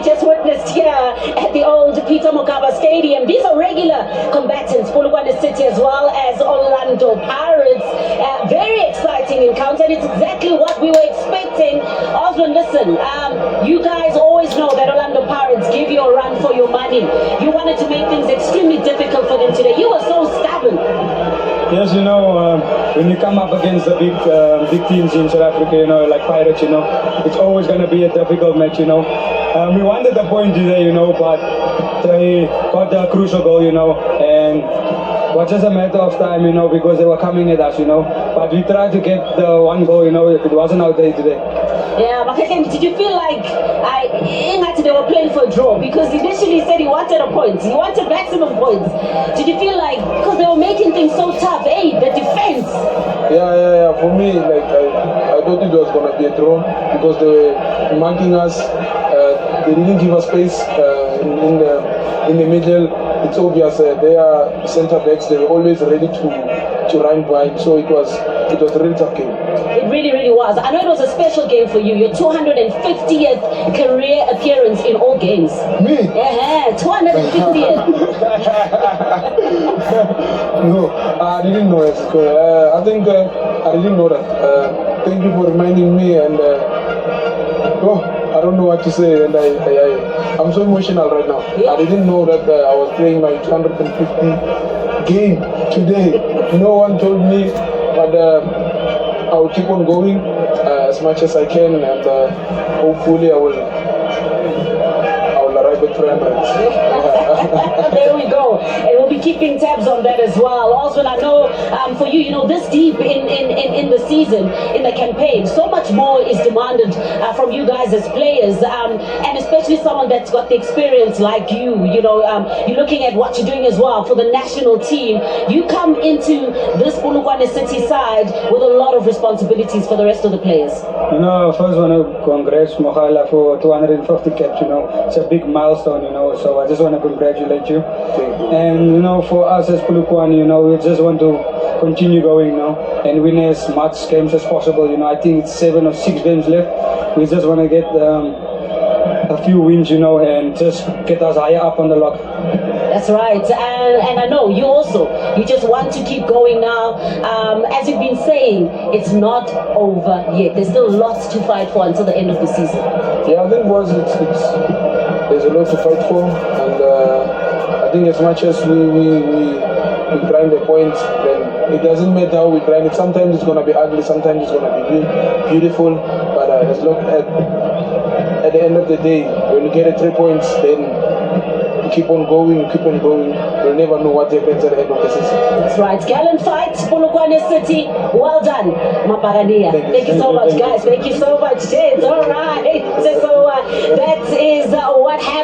just witnessed here at the old Peter Mokaba Stadium. These are regular combatants, Polokwane City as well as Orlando Pirates. Very exciting encounter, and it's exactly what we were expecting. Osman, listen, you guys always know that Orlando Pirates give you a run for your money. You wanted to make things extremely difficult for them today. You were so stubborn. Yes, you know, when you come up against the big teams in South Africa, you know, like Pirates, you know, it's always going to be a difficult match, you know. We wanted the point today, you know, but they got the crucial goal, you know, and it was just a matter of time, you know, because they were coming at us, you know. But we tried to get the one goal, you know, it wasn't our day today. Yeah, but did you feel like they were playing for a draw? Because initially he said he wanted a point, he wanted maximum points. Did you feel like, because they were making things so tough, the defense? Yeah. For me, like I thought it was gonna be a draw because they were marking us. They didn't give us space in the middle. It's obvious they are centre backs. They were always ready to run wide. So it was a really tough game. It really was. I know it was a special game for you. Your 250th career appearance in all games. Me? Yeah, 250th. No, I didn't know it. I think I didn't know that. Thank you for reminding me, and I don't know what to say, and I'm so emotional right now. Yeah. I didn't know that I was playing my 250th game today. No one told me, but I will keep on going as much as I can, and hopefully I will arrive at 300. There we go. And we'll be keeping tabs on that as well. Also, I know for you, you know, this deep in the season, in the campaign, so much more is demanded from you guys as players, and especially someone that's got the experience like you. You know, you're looking at what you're doing as well for the national team. You come into this Polokwane City side with a lot of responsibilities for the rest of the players. You know, first want to congrats Makhaula for 250 caps, you know. It's a big milestone, you know, so I just want to congratulate you. And, you know, for us as Polokwane, you know, we just want to continue going, you know, and win as much games as possible. You know, I think it's 7 or 6 games left. We just want to get a few wins, you know, and just get us higher up on the log. That's right, and I know you just want to keep going now. As you've been saying, it's not over yet. There's still lots to fight for until the end of the season. Yeah, I think there's a lot to fight for, and I think as much as we grind the points, then it doesn't matter how we grind it. Sometimes it's going to be ugly, sometimes it's going to be beautiful, but as long at the end of the day, when you get 3 points, then keep on going. You'll never know what happens at the end of the season. That's right. Gallant fight, Polokwane City. Well done, Maparania. Thank you so much, guys. Thank you so much. It's all right. So that is what happened.